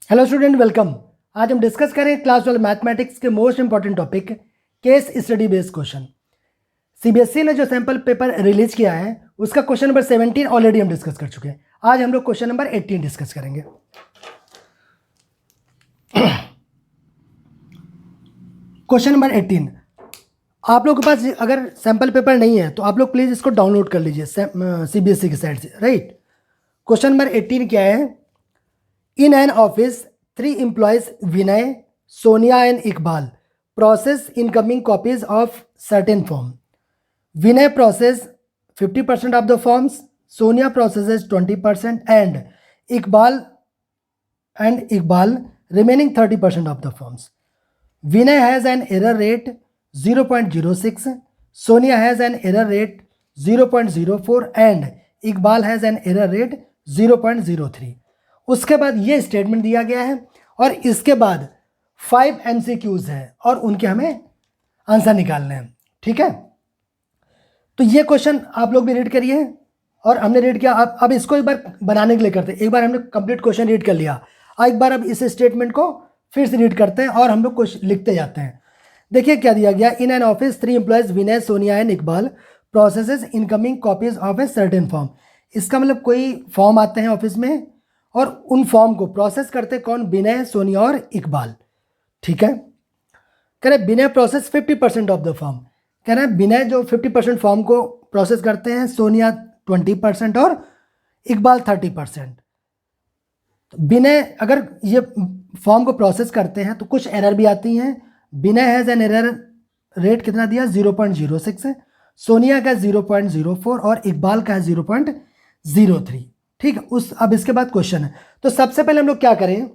Hello student, welcome. आज हम discuss करें क्लास 12 मैथमेटिक्स के most important topic case study based question. CBSE ने जो सैंपल पेपर रिलीज किया है उसका क्वेश्चन नंबर 17 ऑलरेडी हम डिस्कस कर चुके हैं। आज हम लोग क्वेश्चन नंबर 18 डिस्कस करेंगे। क्वेश्चन नंबर 18, आप लोग के पास अगर सैंपल पेपर नहीं है तो आप लोग प्लीज़ इसको डाउनलोड कर लीजिए सीबीएसई की साइट से, राइट। क्वेश्चन नंबर 18 क्या है? In an office, 3 employees, Vinay, Sonia and Iqbal, process incoming copies of certain form. Vinay processes 50% of the forms, Sonia processes 20%, and Iqbal remaining 30% of the forms. Vinay has an error rate 0.06, Sonia has an error rate 0.04 and Iqbal has an error rate 0.03. उसके बाद ये statement दिया गया है और इसके बाद 5 MCQs है और उनके हमें आंसर निकालने हैं, ठीक है। तो ये क्वेश्चन आप लोग भी रीड करिए और हमने रीड किया। अब इसको एक बार बनाने के लिए करते हैं। एक बार हमने कंप्लीट क्वेश्चन रीड कर लिया, एक बार अब इस स्टेटमेंट को फिर से रीड करते हैं और हम लोग कुछ लिखते जाते हैं। देखिए क्या दिया गया। In an office 3 employees Vinay, Sonia and Iqbal processes incoming copies of a certain form. इसका मतलब कोई फॉर्म आते हैं ऑफिस में और उन फॉर्म को प्रोसेस करते कौन? विनय, सोनिया और इकबाल, ठीक है। कह रहे विनय प्रोसेस 50% ऑफ द फॉर्म। कह रहे हैं विनय जो 50% फॉर्म को प्रोसेस करते हैं, सोनिया 20% और इकबाल 30%। विनय अगर ये फॉर्म को प्रोसेस करते हैं तो कुछ एरर भी आती हैं। विनय हैज़ एन एरर रेट कितना दिया? 0.06 है, सोनिया का 0.04 और इकबाल का 0.03, ठीक है। अब इसके बाद क्वेश्चन है। तो सबसे पहले हम लोग क्या करें?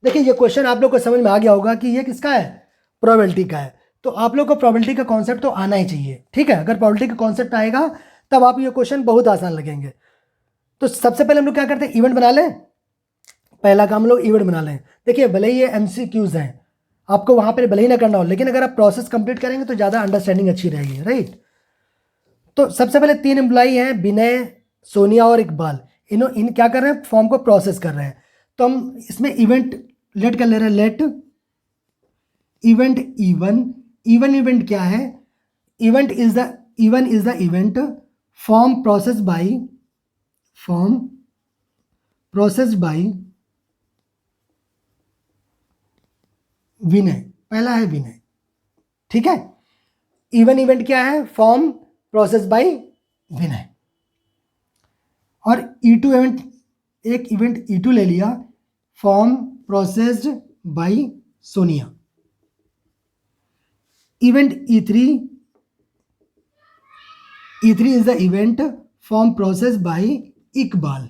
देखिए ये क्वेश्चन आप लोग को समझ में आ गया होगा कि ये किसका है? प्रोबेबिलिटी का है। तो आप लोग को प्रोबेबिलिटी का कॉन्सेप्ट तो आना ही चाहिए, ठीक है। अगर प्रोबेबिलिटी का कॉन्सेप्ट आएगा तब आप ये क्वेश्चन बहुत आसान लगेंगे। तो सबसे पहले हम लोग क्या करते हैं? इवेंट बना लें। पहला काम हम लोग इवेंट बना लें। देखिए भले ही ये MCQs हैं, आपको वहाँ पर भले ही ना करना हो, लेकिन अगर आप प्रोसेस कंप्लीट करेंगे तो ज़्यादा अंडरस्टैंडिंग अच्छी रहेगी, राइट। तो सबसे पहले 3 एम्प्लॉई हैं, विनय, सोनिया और इकबाल। इन क्या कर रहे हैं? फॉर्म को प्रोसेस कर रहे हैं। तो हम इसमें इवेंट लेट कर ले रहे हैं। लेट इवेंट इवन इवेंट क्या है? E one is the event form process by Vinay. पहला है विनय, ठीक है। इवन इवेंट क्या है? Form process by Vinay. और E2 इवेंट, एक इवेंट E2 ले लिया, form processed by Sonia. Event E3 is the event form process by Iqbal.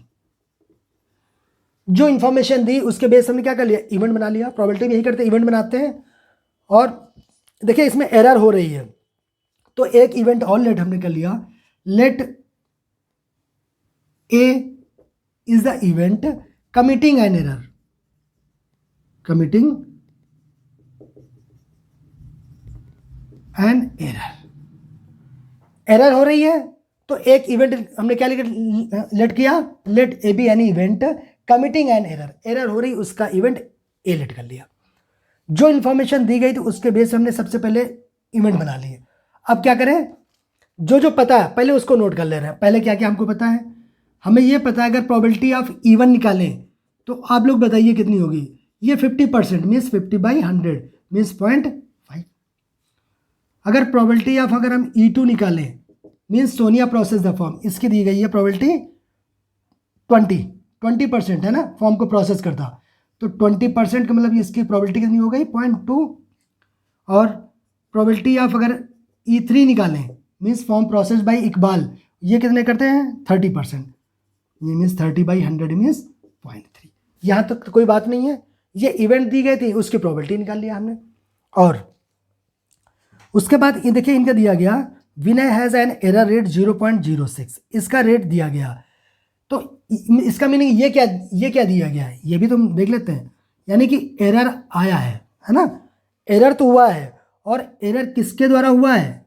जो इंफॉर्मेशन दी उसके बेस हमने क्या कर लिया? इवेंट बना लिया। प्रोबेबिलिटी में यही करते हैं, इवेंट बनाते हैं। और देखिए इसमें एरर हो रही है तो एक इवेंट और लेट हमने कर लिया। Let A is the event committing an error. Error हो रही है तो एक इवेंट हमने क्या लेट किया? Let A be any event committing an error. Error हो रही उसका इवेंट ए लेट कर लिया। जो इन्फॉर्मेशन दी गई थी उसके बेस हमने सबसे पहले इवेंट बना लिए। अब क्या करें? जो पता है पहले उसको नोट कर ले रहे हैं। पहले क्या क्या हमको पता है? हमें ये पता है अगर प्रोबेबिलिटी ऑफ इवन निकालें तो आप लोग बताइए कितनी होगी? ये 50% मीन्स 50/100 मीन्स 0.5। अगर प्रोबेबिलिटी ऑफ अगर हम E2 निकालें means Sonia process the form, इसकी दी गई है प्रोबेबिलिटी 20% है ना, फॉर्म को प्रोसेस करता। तो 20% का मतलब इसकी प्रोबेबिलिटी कितनी हो गई? 0.2। और प्रोबेबिलिटी ऑफ अगर E3 निकालें means form process by Iqbal, ये कितने करते हैं? 30%। ये मीन्स 30/100 मीन्स 0.3। यहाँ तक तो कोई बात नहीं है। ये इवेंट दी गई थी उसकी प्रोबेबिलिटी निकाल लिया हमने। और उसके बाद ये देखिए इनका दिया गया विनय हैज़ एन एरर रेट 0.06, इसका रेट दिया गया। तो इसका मीनिंग ये क्या दिया गया है? ये भी तुम देख लेते हैं। यानी कि एरर आया है ना। एरर तो हुआ है और एरर किसके द्वारा हुआ है?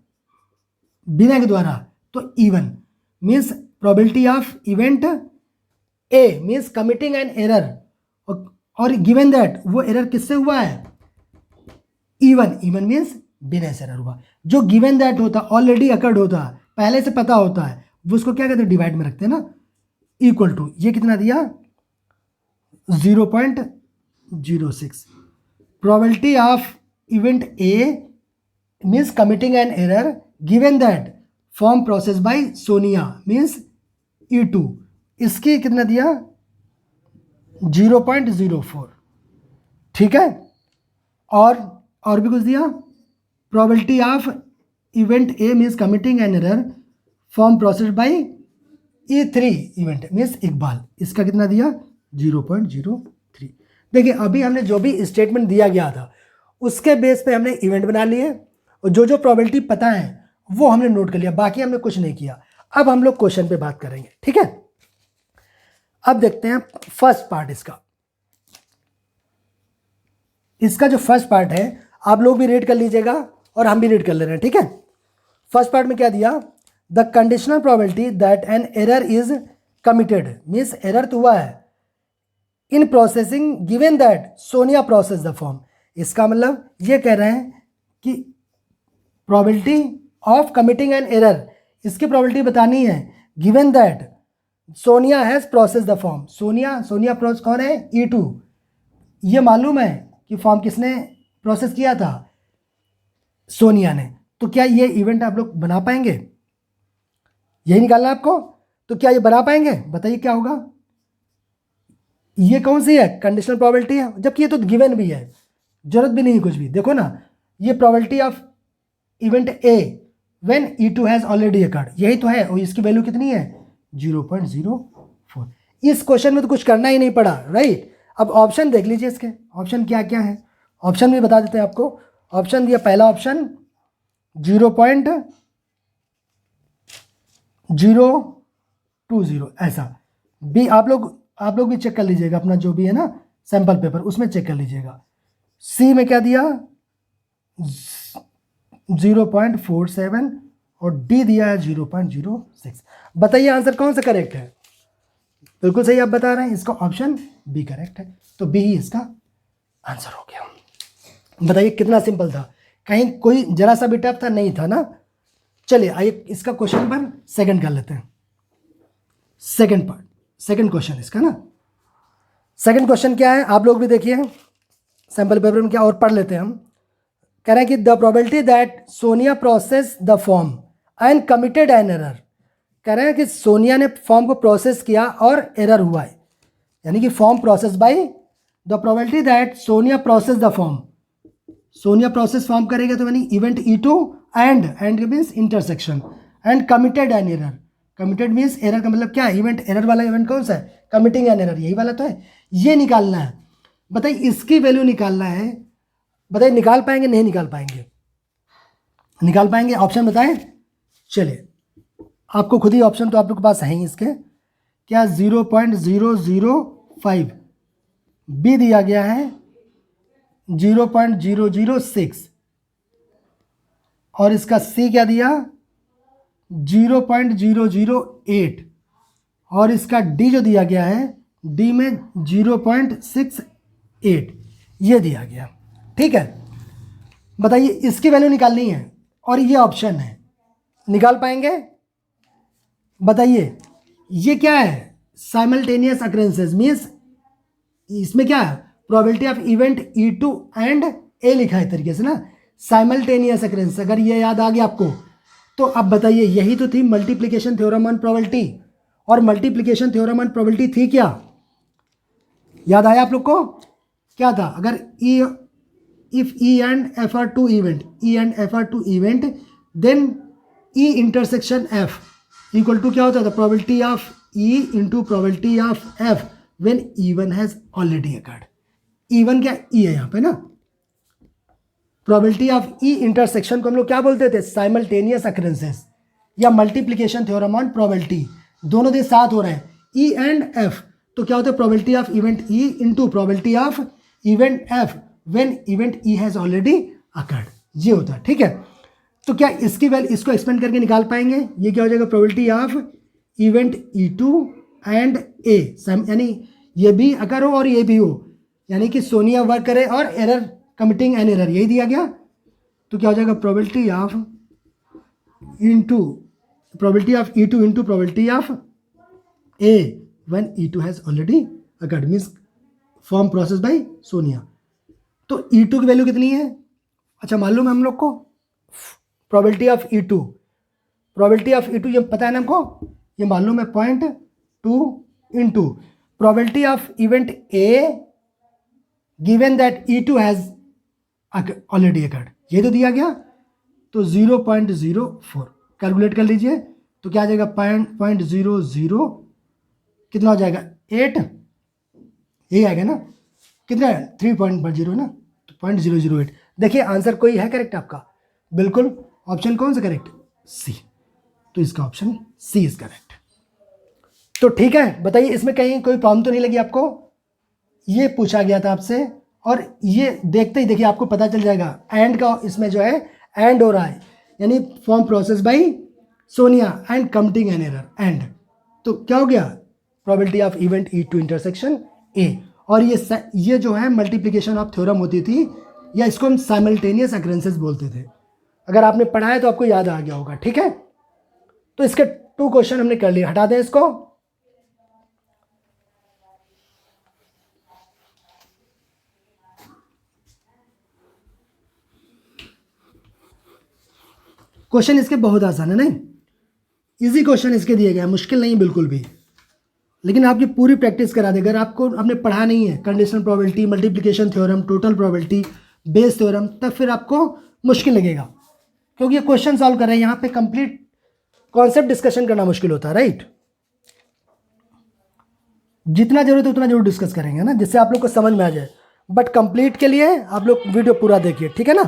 विनय के द्वारा। तो even means probability of event A means committing an error और गिवन दैट वो एरर किससे हुआ है, इवन, इवन मीन्स बिना एरर हुआ। जो गिवन दैट होता ऑलरेडी अकर्ड होता है, पहले से पता होता है, वो उसको क्या कहते हैं, डिवाइड में रखते हैं ना, इक्वल टू, ये कितना दिया 0.06। Probability of event A means committing an error given that form process bye Sonia means E2, इसकी कितना दिया 0.04, ठीक है। और भी कुछ दिया, probability of event A means committing an error form process bye E3 event means Iqbal, इसका कितना दिया 0.03। देखिए अभी हमने जो भी स्टेटमेंट दिया गया था उसके बेस पे हमने इवेंट बना लिए और जो जो प्रोबेबिलिटी पता है वो हमने नोट कर लिया, बाकी हमने कुछ नहीं किया। अब हम लोग क्वेश्चन पे बात करेंगे, ठीक है। अब देखते हैं फर्स्ट पार्ट इसका जो फर्स्ट पार्ट है आप लोग भी रीड कर लीजिएगा और हम भी रीड कर ले रहे हैं, ठीक है। फर्स्ट पार्ट में क्या दिया, the conditional probability that an error is committed means error तो हुआ है in processing given that Sonia process the form. इसका मतलब ये कह रहे हैं कि probability of committing an error, इसकी प्रोबेबिलिटी बतानी है given that Sonia has process the form. Sonia process कौन है, E2। ये मालूम है कि फॉर्म किसने प्रोसेस किया था, सोनिया ने। तो क्या ये इवेंट आप लोग बना पाएंगे, यही निकालना आपको। तो क्या ये बना पाएंगे, बताइए क्या होगा। ये कौन सी है, कंडीशनल प्रोबेबिलिटी है, जबकि ये तो गिवन भी है, जरूरत भी नहीं कुछ भी। देखो ना, ये probability of event A when E2 has already occurred, यही तो है, और इसकी वैल्यू कितनी है 0.04। इस क्वेश्चन में तो कुछ करना ही नहीं पड़ा, राइट। अब ऑप्शन देख लीजिए, इसके ऑप्शन क्या क्या है, ऑप्शन भी बता देते हैं आपको। ऑप्शन दिया, पहला ऑप्शन 0.020 ऐसा। बी आप लोग भी चेक कर लीजिएगा अपना जो भी है ना सैंपल पेपर, उसमें चेक कर लीजिएगा। सी में क्या दिया 0.47 और डी दिया है 0.06। बताइए आंसर कौन सा करेक्ट है। बिल्कुल सही आप बता रहे हैं, इसका ऑप्शन बी करेक्ट है, तो बी ही इसका आंसर हो गया। बताइए कितना सिंपल था, कहीं कोई जरा सा भी टफ था नहीं था ना। चलिए आइए इसका क्वेश्चन नंबर सेकंड कर लेते हैं। सेकंड क्वेश्चन इसका ना, सेकंड क्वेश्चन क्या है आप लोग भी देखिए सैंपल पेपर में क्या, और पढ़ लेते हैं हम। कह रहे हैं कि the probability that Sonia process the form and committed an error. कह रहे हैं कि सोनिया ने फॉर्म को प्रोसेस किया और एरर हुआ है, यानी कि form process by the probability that Sonia process the form. Sonia process form करेगा तो यानी event E2 and means intersection and committed an error. Committed means error का मतलब क्या है, इवेंट एरर वाला इवेंट कौन सा है, कमिटिंग एन एरर, यही वाला तो है। ये निकालना है, बताइए इसकी वैल्यू निकालना है। बताइए निकाल पाएंगे नहीं निकाल पाएंगे, निकाल पाएंगे, ऑप्शन बताएं। चलिए आपको खुद ही ऑप्शन तो आप लोग के पास है ही इसके, क्या 0.005, बी दिया गया है 0.006 और इसका सी क्या दिया 0.008 और इसका डी जो दिया गया है डी में 0.68 ये दिया गया, ठीक है। बताइए इसकी वैल्यू निकालनी है और ये ऑप्शन है, निकाल पाएंगे। बताइए ये क्या है, साइमल्टेनियस अकरेंसेस मीन्स इसमें क्या है, probability of event E2 and A लिखा है तरीके से ना, साइमल्टेनियस अकरेंस। अगर ये याद आ गया आपको तो अब बताइए यही तो थी मल्टीप्लिकेशन थ्योरम ऑन प्रोबेबिलिटी, और मल्टीप्लिकेशन थ्योरम ऑन प्रोबेबिलिटी थी क्या, याद आया आप लोग को, क्या था, अगर if E and F are two event then E intersection F equal to क्या होता था, probability of E into probability of F when E1 has already occurred. E1 क्या E है यहाँ पे ना, प्रोबेबिलिटी ऑफ E इंटरसेक्शन को हम लोग क्या बोलते थे, साइमल्टेनियस अकरेंसेस या मल्टीप्लिकेशन थ्योरम ऑन प्रोबेबिलिटी, दोनों दे साथ हो रहे हैं E एंड F, तो क्या होता है probability of event E into probability of event F when event E has already occurred, ये होता है, ठीक है। तो क्या इसकी वैल्यू इसको एक्सपेंड करके निकाल पाएंगे, ये क्या हो जाएगा, probability of event E2 and A, यानी ये भी अगर हो और ये भी हो यानी कि सोनिया वर्क करे और एरर कमिटिंग एन एरर, यही दिया गया। तो क्या हो जाएगा probability of into probability of E2 into probability of A when E2 has already occurred, means form process bye Sonia. तो E2 की वैल्यू कितनी है, अच्छा मालूम है हम लोग को, probability of E2, probability of E2 ये पता है ना हमको, ये मालूम है 0.2 into probability of event A given that E2 has already occurred, ये तो दिया गया। तो 0.04 कैलकुलेट कर लीजिए, तो क्या आ जाएगा 0.00 कितना हो जाएगा 8, यही आएगा ना, कितना है 3.0 ना, तो 0.008। देखिए आंसर कोई है करेक्ट आपका, बिल्कुल ऑप्शन कौन सा करेक्ट, सी। तो इसका ऑप्शन सी इज करेक्ट। तो ठीक है, बताइए इसमें कहीं कोई प्रॉब्लम तो नहीं लगी आपको, ये पूछा गया था आपसे, और ये देखते ही देखिए आपको पता चल जाएगा एंड का इसमें जो है एंड हो रहा है, यानी form process bye Sonia and committing an error and, तो क्या हो गया probability of event E2 intersection A। और ये जो है मल्टीप्लिकेशन ऑफ थ्योरम होती थी, या इसको हम साइमल्टेनियस अकरेंसेस बोलते थे। अगर आपने पढ़ा है तो आपको याद आ गया होगा, ठीक है। तो इसके 2 क्वेश्चन हमने कर लिए, हटा दें इसको। क्वेश्चन इसके बहुत आसान है, नहीं इजी क्वेश्चन इसके दिए गए हैं, मुश्किल नहीं बिल्कुल भी, लेकिन आपकी पूरी प्रैक्टिस करा दे। अगर आपको आपने पढ़ा नहीं है conditional probability, multiplication theorem, total probability, Bayes theorem, तब फिर आपको मुश्किल लगेगा, क्योंकि ये क्वेश्चन सॉल्व कर रहे हैं, यहाँ पे कंप्लीट कॉन्सेप्ट डिस्कशन करना मुश्किल होता है, राइट। जितना जरूरत है उतना जरूर डिस्कस करेंगे ना, जिससे आप लोग को समझ में आ जाए, बट कंप्लीट के लिए आप लोग वीडियो पूरा देखिए, ठीक है ना।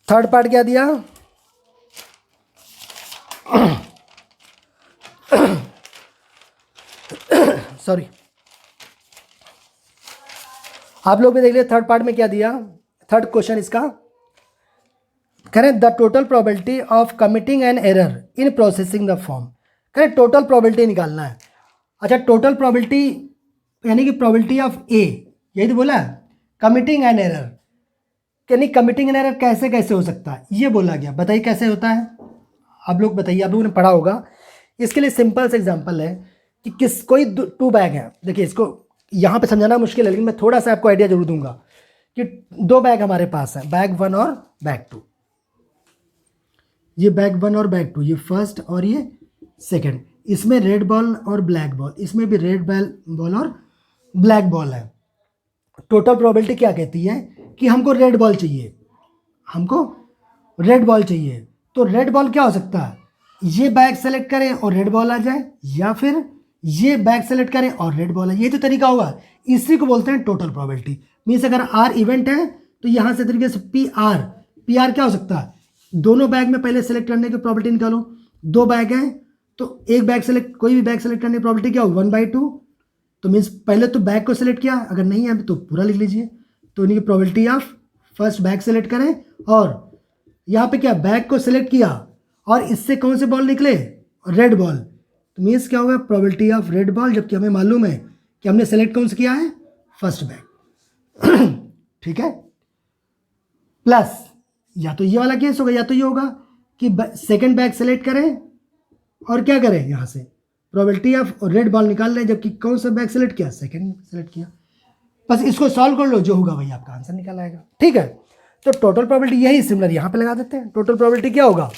थर्ड पार्ट क्या दिया, सॉरी आप लोग भी देख लिए थर्ड पार्ट में क्या दिया। थर्ड क्वेश्चन इसका करें, the total probability of committing an error in processing the form, करें टोटल प्रोबेबिलिटी निकालना है। अच्छा टोटल प्रोबेबिलिटी यानी कि प्रोबेबिलिटी ऑफ ए, यही तो बोला कमिटिंग एन एरर, यानी कमिटिंग एन एरर कैसे कैसे हो सकता है ये बोला गया, बताइए कैसे होता है। आप लोग बताइए, आप लोगों ने पढ़ा होगा। इसके लिए सिंपल से एग्जांपल है कि कोई 2 बैग है, देखिए इसको यहाँ पे समझाना मुश्किल है, लेकिन मैं थोड़ा सा आपको आइडिया जरूर दूंगा कि 2 बैग हमारे पास है, बैग 1 और बैग 2। ये बैग 1 और बैग 2, ये फर्स्ट और ये सेकंड। इसमें रेड बॉल और ब्लैक बॉल, इसमें भी रेड बॉल और ब्लैक बॉल है। टोटल प्रोबेबिलिटी क्या कहती है कि हमको रेड बॉल चाहिए, हमको रेड बॉल चाहिए। तो रेड बॉल क्या हो सकता है, ये बैग सेलेक्ट करें और रेड बॉल आ जाए, या फिर ये बैग सेलेक्ट करें और रेड बॉल है, ये तो तरीका होगा। इसी को बोलते हैं टोटल प्रोबेबिलिटी। मीन्स अगर R इवेंट है तो यहाँ से तरीके से PR क्या हो सकता है, दोनों बैग में पहले सेलेक्ट करने की प्रोबेबिलिटी निकालो। 2 बैग हैं तो एक बैग सेलेक्ट, कोई भी बैग सेलेक्ट करने की प्रोबेबिलिटी क्या हो 1/2। तो मीन्स पहले तो बैग को सिलेक्ट किया, अगर नहीं है तो पूरा लिख लीजिए। तो इनकी probability of first bag select करें, और यहाँ पे क्या बैग को सिलेक्ट किया और इससे कौन से बॉल निकले, रेड बॉल। तो मीन्स क्या होगा प्रोबेबिलिटी ऑफ रेड बॉल, जबकि हमें मालूम है कि हमने सेलेक्ट कौन सा किया है, फर्स्ट बैग। ठीक है, प्लस या तो ये वाला केस होगा या तो ये होगा कि सेकंड बैग सेलेक्ट करें और क्या करें, यहाँ से प्रोबेबिलिटी ऑफ रेड बॉल निकाल लें, जबकि कौन सा बैग सेलेक्ट किया, सेकंड सेलेक्ट किया। बस इसको सॉल्व कर लो, जो होगा वही आपका आंसर निकल आएगा। ठीक है, तो टोटल प्रोबेबिलिटी यही सिमिलर यहाँ पे लगा देते हैं। टोटल प्रोबेबिलिटी क्या होगा,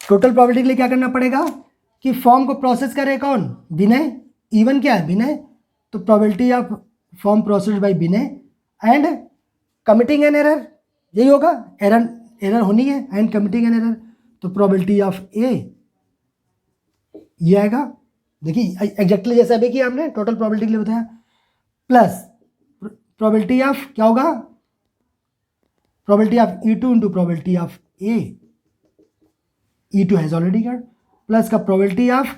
टोटल प्रोबेबिलिटी के लिए क्या करना पड़ेगा कि फॉर्म को प्रोसेस करे कौन, विनय। इवन क्या है, विनय। तो probability of form process by Vinay and committing an error, यही होगा। एरर होनी है एंड कमिटिंग एन एरर, तो प्रोबेबिलिटी ऑफ ए ये आएगा। देखिए एग्जैक्टली जैसे अभी किया हमने टोटल प्रोबेबिलिटी के लिए बताया, प्लस प्रोबेबिलिटी ऑफ क्या होगा, probability of E2 into probability of A, E2 has already got, plus का probability of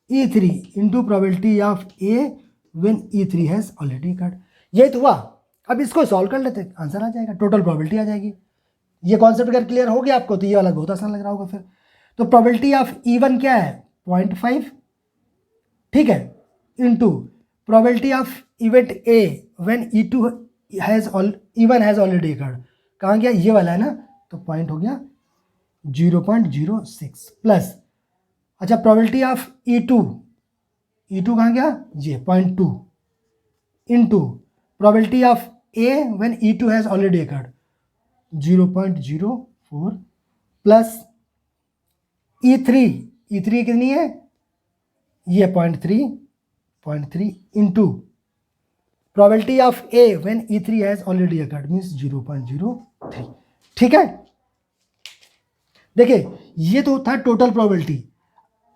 E3 into probability of A when E3 has already got. ये तो हुआ। अब इसको सॉल्व कर लेते, आंसर आ जाएगा, टोटल प्रोबेबिलिटी आ जाएगी। ये कॉन्सेप्ट अगर क्लियर हो गया आपको तो ये वाला बहुत आसान लग रहा होगा फिर। तो प्रोबेबिलिटी ऑफ E1 क्या है 0.5 ठीक है, into probability of event A when E2 has E1 has already occurred. कहाँ गया, ये वाला है ना, तो पॉइंट हो गया 0.06 प्लस, अच्छा प्रोबेबिलिटी ऑफ E2 कहाँ गया, ये 0.2 into probability of A when E2 has already occurred 0.04 plus E3 कितनी है, ये 0.3 into probability of A when E3 has already occurred means 0.03। ठीक है, देखिए ये तो था टोटल प्रोबेबिलिटी,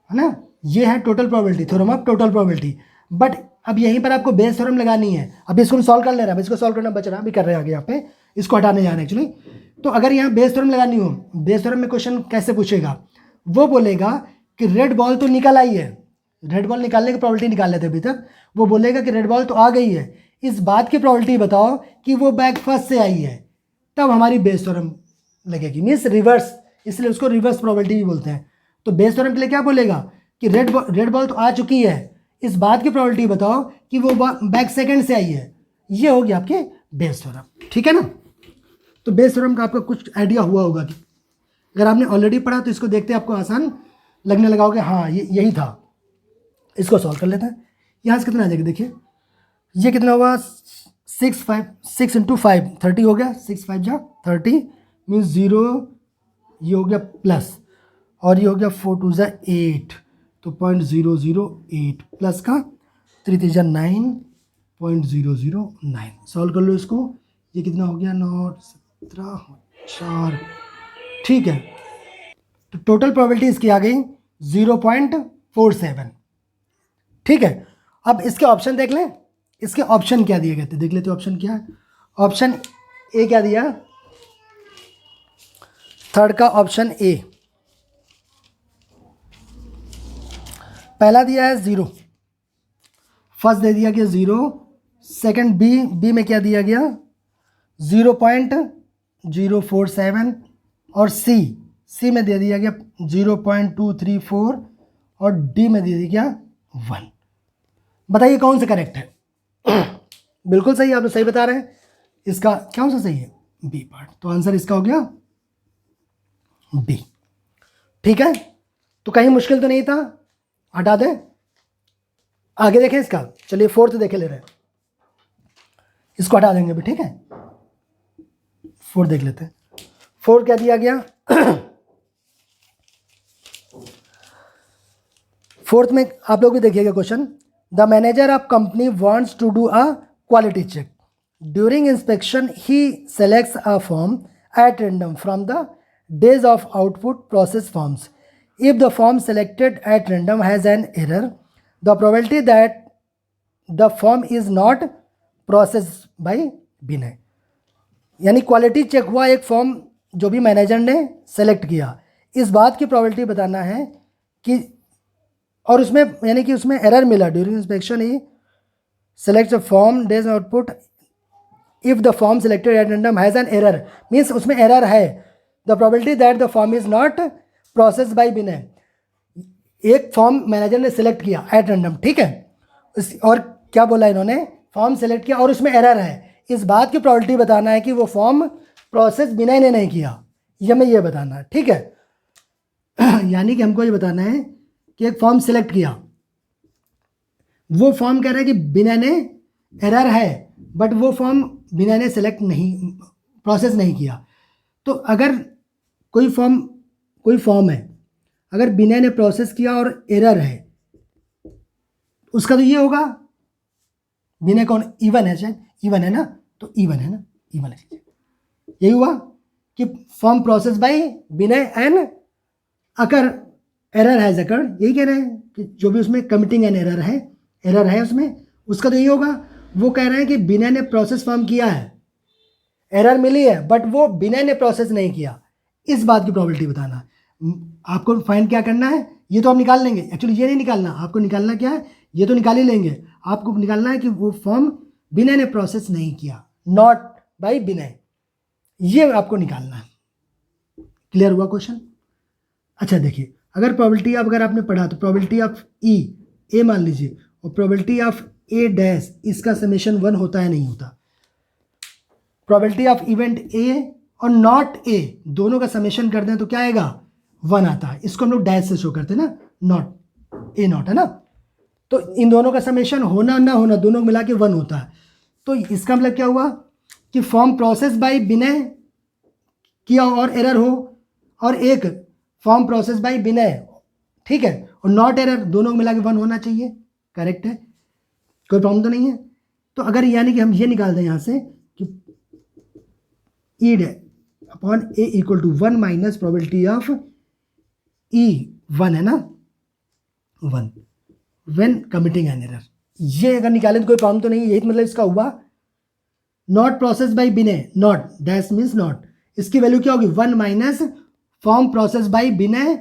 है ना, ये है total probability, theorem of total probability. But अब यहीं पर आपको बेस थ्योरम लगानी है। अब इसको सॉल्व कर ले रहा है, इसको सॉल्व करना बच रहा है, अभी कर रहे हैं आगे यहाँ पे, इसको हटाने जाना है एक्चुअली। तो अगर यहाँ बेस थ्योरम लगानी हो, बेस थ्योरम में क्वेश्चन कैसे पूछेगा, वो बोलेगा कि रेड बॉल तो निकल आई है, रेड बॉल निकालने की प्रोबेबिलिटी निकाल लेते अभी तक, वो बोलेगा कि रेड बॉल तो आ गई है, इस बात की प्रोबेबिलिटी बताओ कि वो बैग फर्स्ट से आई है, तब हमारी बेस थ्योरम लगेगी, मीन्स रिवर्स, इसलिए उसको रिवर्स प्रोबेबिलिटी भी बोलते हैं। तो बेस थ्योरम के लिए क्या बोलेगा कि रेड बॉल तो आ चुकी है, इस बात की प्रोबेबिलिटी बताओ कि वो बैग सेकंड से आई है, ये हो गया आपके बेस थ्योरम। ठीक है ना, तो बेस थ्योरम का आपका कुछ आइडिया हुआ होगा कि अगर आपने ऑलरेडी पढ़ा तो इसको देखते आपको आसान लगने लगा होगा, हाँ ये यही था। इसको सॉल्व कर लेते हैं, यहाँ से कितना आ जाएगा, देखिए ये कितना हुआ 6 इंटू 5 30 हो गया, 6 5 जा 30 मीन्स 0, ये हो गया प्लस, और ये हो गया 4 2 जा 8, तो 0.008 प्लस का 3 3 जा 9.009। सॉल्व कर लो इसको, ये कितना हो गया 9 17 4। ठीक है, तो टोटल प्रोबेबिलिटी इसकी आ गई 0.47। ठीक है, अब इसके ऑप्शन देख लें, इसके ऑप्शन क्या दिए गए थे, देख लेते ऑप्शन क्या है। ऑप्शन ए क्या दिया, थर्ड का ऑप्शन ए, पहला दिया है 0, फर्स्ट दे दिया गया 0, सेकंड बी में क्या दिया गया 0.047, और सी में दे दिया गया 0.234, और डी में दे दिया गया 1। बताइए कौन सा करेक्ट है। बिल्कुल सही, आप लोग सही बता रहे हैं, इसका कौन सा सही है, बी पार्ट, तो आंसर इसका हो गया बी। ठीक है, तो कहीं मुश्किल तो नहीं था, हटा दें, आगे देखें इसका। चलिए फोर्थ देखे ले रहे हैं, इसको हटा देंगे भी। ठीक है, फोर्थ देख लेते हैं। फोर्थ क्या दिया गया फोर्थ में आप लोग भी देखिएगा question, the manager of company wants to do a quality check, during inspection he selects a form at random from the days of output process forms. If the form selected at random has an error, the probability that the form is not processed by Binay, यानी quality check हुआ एक form जो भी manager ने select किया, इस बात की प्रोबेबिलिटी बताना है कि, और उसमें यानी कि उसमें एरर मिला, during inspection he select the form days output, if the form selected at random has an error, means उसमें एरर है, the probability that the form is not process by Binay, एक फॉर्म मैनेजर ने select किया at random, ठीक है, और क्या बोला इन्होंने, फॉर्म सेलेक्ट किया और उसमें एरर है, इस बात की प्रोबेबिलिटी बताना है कि वो फॉर्म प्रोसेस बिनय ने नहीं किया, ये हमें ये बताना है। ठीक है, यानी कि हमको ये बताना है कि एक फॉर्म सेलेक्ट किया, वो फॉर्म कह रहा है कि बिनय ने एरर है, बट वो फॉर्म बिनय ने सेलेक्ट नहीं, प्रोसेस नहीं किया। तो अगर कोई फॉर्म है, अगर बिनय ने प्रोसेस किया और एरर है, उसका तो ये होगा, बिनय कौन, इवन है, शायद इवन है ना, तो इवन है ना, इवन है, यही हुआ कि form process bye Binay and occur error has occurred, यही कह रहे हैं कि जो भी उसमें कमिटिंग एन एरर है उसमें, उसका तो यही होगा। वो कह रहे हैं कि बिनय ने प्रोसेस फॉर्म किया है, एरर मिली है, बट वो बिनय ने प्रोसेस नहीं किया, इस बात की प्रोबेबिलिटी बताना। आपको फाइंड क्या करना है, ये तो आप निकाल लेंगे, एक्चुअली ये नहीं निकालना, आपको निकालना क्या है, ये तो निकाल ही लेंगे, आपको निकालना है कि वो फॉर्म बिनय ने प्रोसेस नहीं किया, नॉट बाय बिनय, ये आपको निकालना है। क्लियर हुआ क्वेश्चन। अच्छा देखिए, अगर प्रोबेबिलिटी, अगर आपने पढ़ा तो प्रोबेबिलिटी ऑफ ई ए मान लीजिए, और प्रोबेबिलिटी ऑफ ए डैश, इसका समेशन 1 होता है नहीं होता। प्रोबेबिलिटी ऑफ इवेंट ए और नॉट ए दोनों का समेशन करते हैं तो क्या आएगा, 1 आता है। इसको हम लोग डैश से शो करते हैं ना, नॉट ए नॉट, है ना। तो इन दोनों का समेशन होना ना होना दोनों मिला के 1 होता है। तो इसका मतलब क्या हुआ कि फॉर्म प्रोसेस बाय विनय किया और एरर हो, और एक फॉर्म प्रोसेस बाय विनय, ठीक है, और नॉट एरर, दोनों को मिला के 1 होना चाहिए। करेक्ट है, कोई प्रॉब्लम तो नहीं है। तो अगर यानी कि हम ये निकाल दें यहाँ से कि ई डे upon A equal to 1 minus probability of E 1 है ना, 1 व्हेन कमिटिंग एन एरर, ये अगर निकालें तो कोई प्रॉब्लम तो नहीं है। यही मतलब इसका हुआ। Not process by Vinay, not dash means not, इसकी वैल्यू क्या होगी, 1 minus form process by Vinay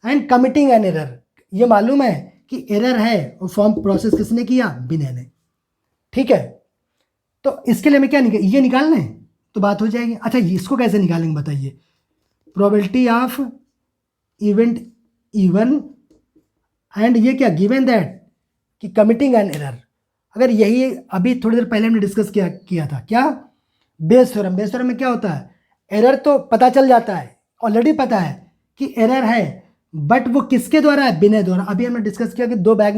and committing an error. ये मालूम है कि एरर है और फॉर्म प्रोसेस किसने किया, विनय ने, ठीक है। तो इसके लिए हमें क्या ये निकालना है तो बात हो जाएगी। अच्छा, इसको कैसे निकालेंगे बताइए। Probability of event even and ये क्या, गिवन दैट कि कमिटिंग एन एरर। अगर यही अभी थोड़ी देर पहले हमने डिस्कस किया था, क्या, बेस थ्योरम। बेस थ्योरम में क्या होता है, एरर तो पता चल जाता है, ऑलरेडी पता है कि एरर है, बट वो किसके द्वारा है, विनय द्वारा। अभी हमने डिस्कस किया कि दो बैग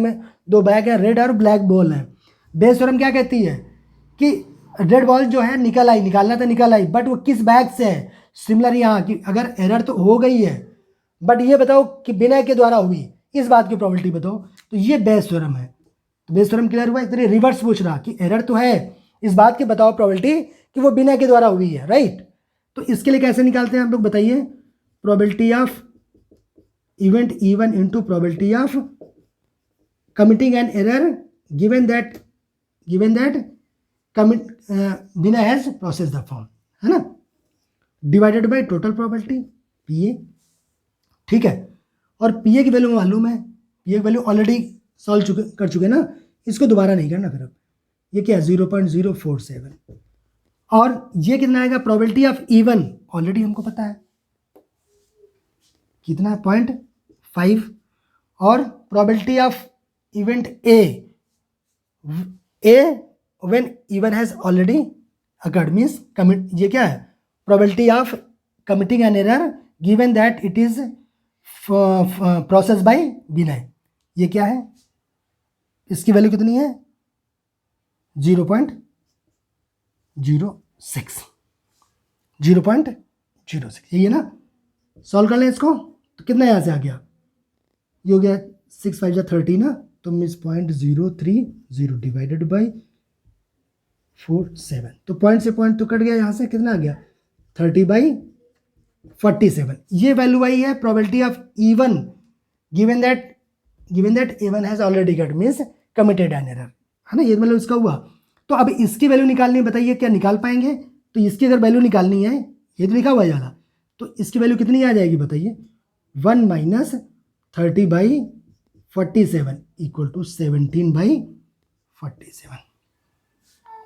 है, रेड और ब्लैक बॉल है। बेस थ्योरम क्या कहती है कि रेड बॉल जो है निकल आई, निकालना तो निकल आई, बट वो किस बैग से है। सिमिलर यहाँ कि अगर एरर तो हो गई है, बट ये बताओ कि विनय के द्वारा हुई, इस बात की प्रोबेबिलिटी बताओ। तो ये बेस थ्योरम है। तो बेस थ्योरम क्लियर हुआ। इतनी रिवर्स पूछ रहा कि एरर तो है, इस बात की बताओ प्रोबेबिलिटी कि वो विनय के द्वारा हुई है, राइट। तो इसके लिए कैसे निकालते हैं आप लोग बताइए। Probability of event even into probability of committing an error given that Vinay has process the form, है ना, डिवाइडेड बाय टोटल प्रोबेबिलिटी पीए, ठीक है। और पीए की वैल्यू मालूम है, पीए की वैल्यू ऑलरेडी सॉल्व कर चुके ना, इसको दोबारा नहीं करना। फिर अब ये क्या है, 0.047, और ये कितना आएगा, प्रोबेबिलिटी ऑफ इवन ऑलरेडी हमको पता है कितना है, 0.5, और probability of event A when E one has already occurred means commit, ये क्या है, probability of committing an error given that it is process by Vinay. ये क्या है, इसकी वैल्यू कितनी है, 0.06, 0.06, यही है ना। सॉल्व कर लें इसको तो कितना यहाँ से आ गया, ये हो गया 6 5 30 ना, तो मीन्स 0.030 डिवाइडेड बाई 47, तो पॉइंट से पॉइंट तो कट गया, यहाँ से कितना आ गया 30/47। ये वैल्यू आई है probability of even given that even has already cut means committed an error, है ना। ये मतलब इसका हुआ। तो अब इसकी वैल्यू निकालनी है, बताइए क्या निकाल पाएंगे। तो इसकी अगर वैल्यू निकालनी है, ये तो लिखा हुआ है ज़्यादा, तो इसकी वैल्यू कितनी आ जाएगी बताइए, 1 माइनस 30/47 इक्वल टू 17/47,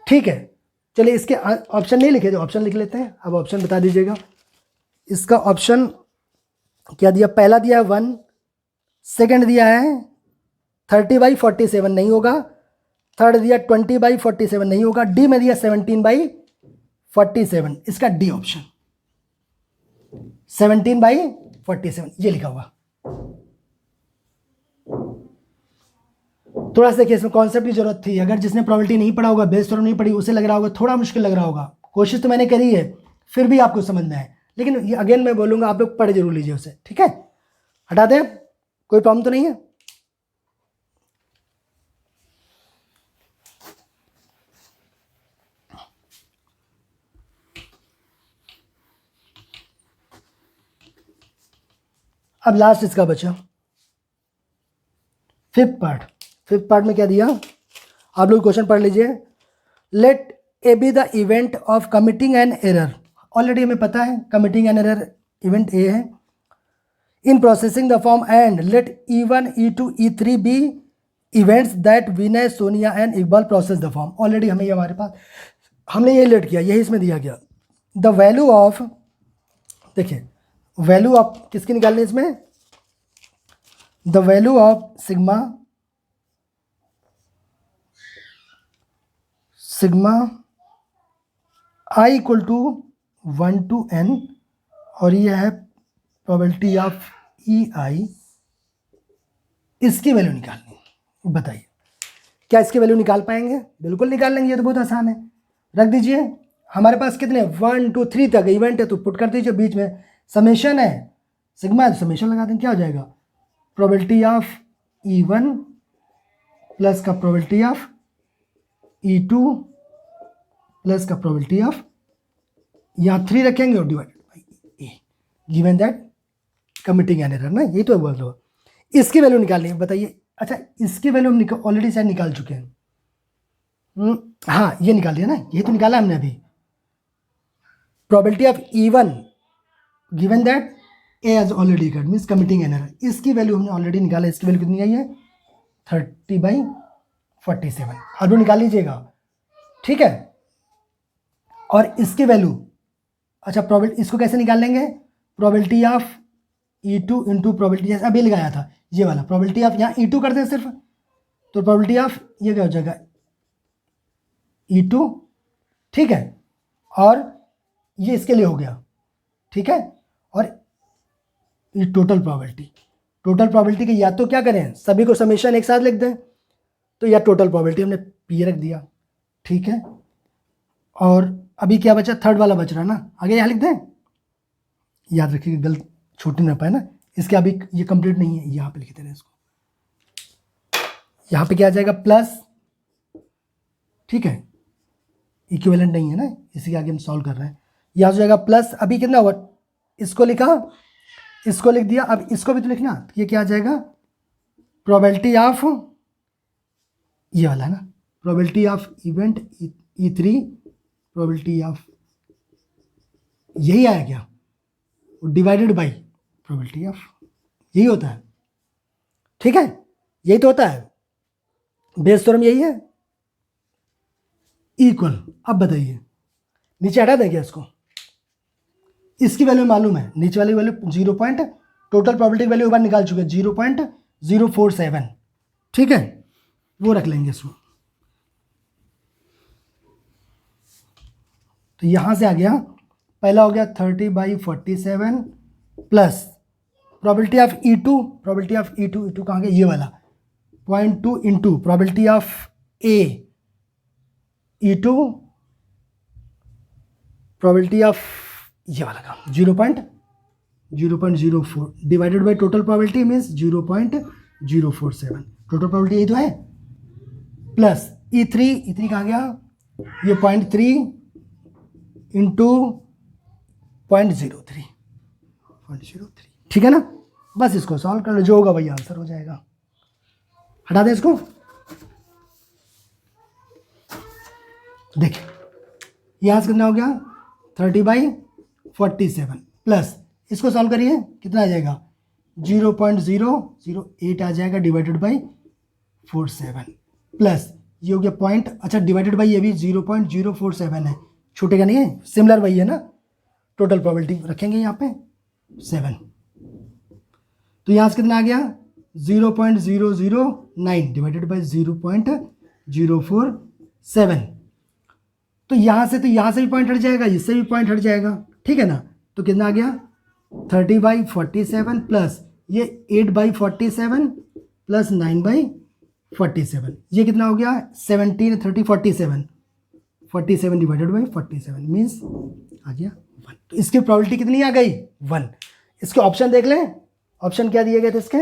ठीक है। चलिए इसके ऑप्शन नहीं लिखे थे, ऑप्शन लिख लेते हैं। अब ऑप्शन बता दीजिएगा। इसका ऑप्शन क्या दिया, पहला दिया है 1, सेकंड दिया है 30/47 नहीं होगा, थर्ड दिया 20/47 नहीं होगा, डी में दिया 17/47, इसका डी ऑप्शन 17/47 ये लिखा हुआ। थोड़ा सा देखिए इसमें कॉन्सेप्ट की जरूरत थी। अगर जिसने प्रोबेबिलिटी नहीं पढ़ा होगा, बेस थ्योरम नहीं पढ़ी, उसे लग रहा होगा थोड़ा मुश्किल लग रहा होगा। कोशिश तो मैंने करी है, फिर भी आपको समझ में आए, लेकिन ये अगेन मैं बोलूँगा आप लोग पढ़ जरूर लीजिए उसे, ठीक है। हटा दें, कोई प्रॉब्लम तो नहीं है। अब लास्ट इसका बचा फिफ्थ पार्ट में क्या दिया, आप लोग क्वेश्चन पढ़ लीजिए। Let A be the event of committing an error, already हमें पता है committing an error event A है, in processing the form, and let E1 E2 E3 be events that Vinay Sonia and Iqbal process the form. Already हमें ये हमारे पास, हमने ये late किया, यही इसमें दिया गया। द वैल्यू ऑफ, देखिए वैल्यू ऑफ किसकी निकालनी है इसमें, the value of sigma sigma i equal to 1 to n, और ये है प्रोबेबिलिटी ऑफ ई आई, इसकी वैल्यू निकालनी है। बताइए क्या इसकी वैल्यू निकाल पाएंगे? बिल्कुल निकाल लेंगे, ये तो बहुत आसान है। रख दीजिए, हमारे पास कितने 1 2 3 तक इवेंट है, तो पुट कर दीजिए, बीच में समेशन है, सिग्मा है तो समेशन लगा देंगे, क्या हो जाएगा प्रोबेबिलिटी ऑफ E1 प्लस का प्रोबेबिलिटी ऑफ E2 प्लस का प्रोबेबिलिटी ऑफ, यहाँ 3 रखेंगे और divided by A, given that committing an error ना, यही तो बोल दो। इसकी वैल्यू निकालनी है, बताइए। अच्छा, इसकी वैल्यू हम ऑलरेडी शायद निकाल चुके हैं। हाँ, ये निकाल दिया ना, ये तो निकाला हमने अभी। Probability of E1 given that A has already occurred, means committing an error, इसकी वैल्यू हमने ऑलरेडी निकाला। इसकी वैल्यू कितनी आई है 30/47, अब निकाल लीजिएगा, ठीक है। और इसकी वैल्यू, अच्छा प्रोबेबिलिटी, इसको कैसे निकाल लेंगे, probability of E2 into probability, जैसे अभी लगाया था ये वाला, प्रोबेबिलिटी ऑफ, यहाँ E2 कर दें सिर्फ, तो प्रोबेबिलिटी ऑफ ये क्या हो जाएगा E2, ठीक है, और ये इसके लिए हो गया, ठीक है। और ये टोटल प्रोबेबिलिटी के, या तो क्या करें सभी को समेशन एक साथ लिख दें, तो या टोटल प्रोबेबिलिटी हमने P रख दिया, ठीक है। और अभी क्या बचा, थर्ड वाला बच रहा ना, आगे यहाँ लिख दें, याद रखिएगा गलत छोटी ना पाए ना, इसके अभी ये कंप्लीट नहीं है, यहाँ पे लिख देना इसको, यहाँ पे क्या आ जाएगा प्लस, ठीक है, इक्विवेलेंट नहीं है ना, इसी के आगे हम सॉल्व कर रहे हैं, यहाँ हो जाएगा प्लस, अभी कितना हुआ, इसको लिखा, इसको लिख दिया, अब इसको भी तो लिखना, ये क्या आ जाएगा प्रोबेबिलिटी ऑफ, ये वाला है ना, probability of event E3, probability of, यही आया क्या, डिवाइडेड बाई प्रोबेबिलिटी ऑफ, यही होता है, ठीक है, यही तो होता है, बेस थ्योरम यही है, इक्वल। अब बताइए नीचे हटा देंगे इसको, इसकी वैल्यू मालूम है, नीचे वाली value 0 point, total probability value एक बार निकाल चुके 0.047, ठीक है, वो रख लेंगे इसको। तो यहां से आ गया, पहला हो गया 30/47 प्लस प्रोबेबिलिटी ऑफ E2 कहाँ गया, ये वाला 0.2 into probability of E2, probability of ये वाला का 0.04 divided by total probability means 0.047, total probability यही तो है, प्लस E3 कहाँ गया, ये 0.3 इंटू 0.03, ठीक है ना। बस इसको सॉल्व कर लो, जो होगा वही आंसर हो जाएगा। हटा दें इसको, देखिए यहाँ से कितना हो गया 30/47 प्लस, इसको सॉल्व करिए कितना आ जाएगा 0.008 आ जाएगा डिवाइडेड बाई 47 प्लस ये हो गया पॉइंट, अच्छा डिवाइडेड बाई ये भी 0.047 है, छूटेगा नहीं है, सिमिलर वही है ना, टोटल प्रोबेबिलिटी रखेंगे यहाँ पे 7, तो यहाँ से कितना आ गया 0.009 डिवाइडेड बाई 0.047, तो यहाँ से भी पॉइंट हट जाएगा, इससे भी पॉइंट हट जाएगा, ठीक है ना। तो कितना आ गया 30/47 प्लस ये 8/47 प्लस 9/47, ये कितना हो गया 17 30 47 डिवाइडेड बाई 47 मीन्स आ गया 1। तो इसकी प्रोबेबिलिटी कितनी आ गई 1। इसके ऑप्शन देख लें, ऑप्शन क्या दिए गए थे इसके,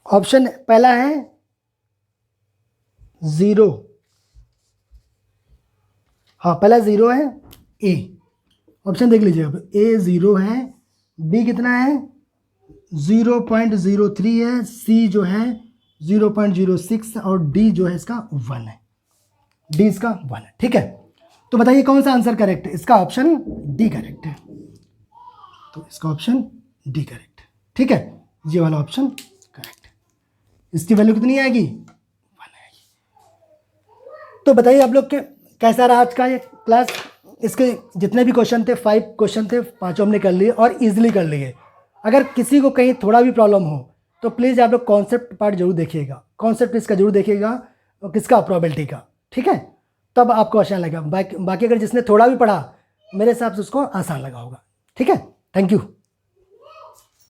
ऑप्शन पहला है 0, हाँ पहला 0 है ए, ऑप्शन देख लीजिए, अब ए 0 है, बी कितना है 0.03 है, सी जो है 0.06 और डी जो है इसका 1 है, डी इसका 1 है, ठीक है। तो बताइए कौन सा आंसर करेक्ट है, इसका ऑप्शन डी करेक्ट है, तो इसका ऑप्शन डी करेक्ट है, ठीक है, ये वाला ऑप्शन करेक्ट है। इसकी वैल्यू कितनी आएगी 1 आएगी। तो बताइए आप लोग के कैसा रहा आज का ये क्लास, इसके जितने भी क्वेश्चन थे 5 क्वेश्चन थे, 5 हमने कर लिए और इजीली कर लिए। अगर किसी को कहीं थोड़ा भी प्रॉब्लम हो तो प्लीज़ आप लोग कॉन्सेप्ट पार्ट जरूर देखिएगा, कॉन्सेप्ट इसका जरूर देखिएगा, किसका, प्रोबेबिलिटी का, ठीक है। तब आपको आसान लगेगा, बाकी अगर जिसने थोड़ा भी पढ़ा मेरे हिसाब से उसको आसान लगा होगा, ठीक है। Thank you.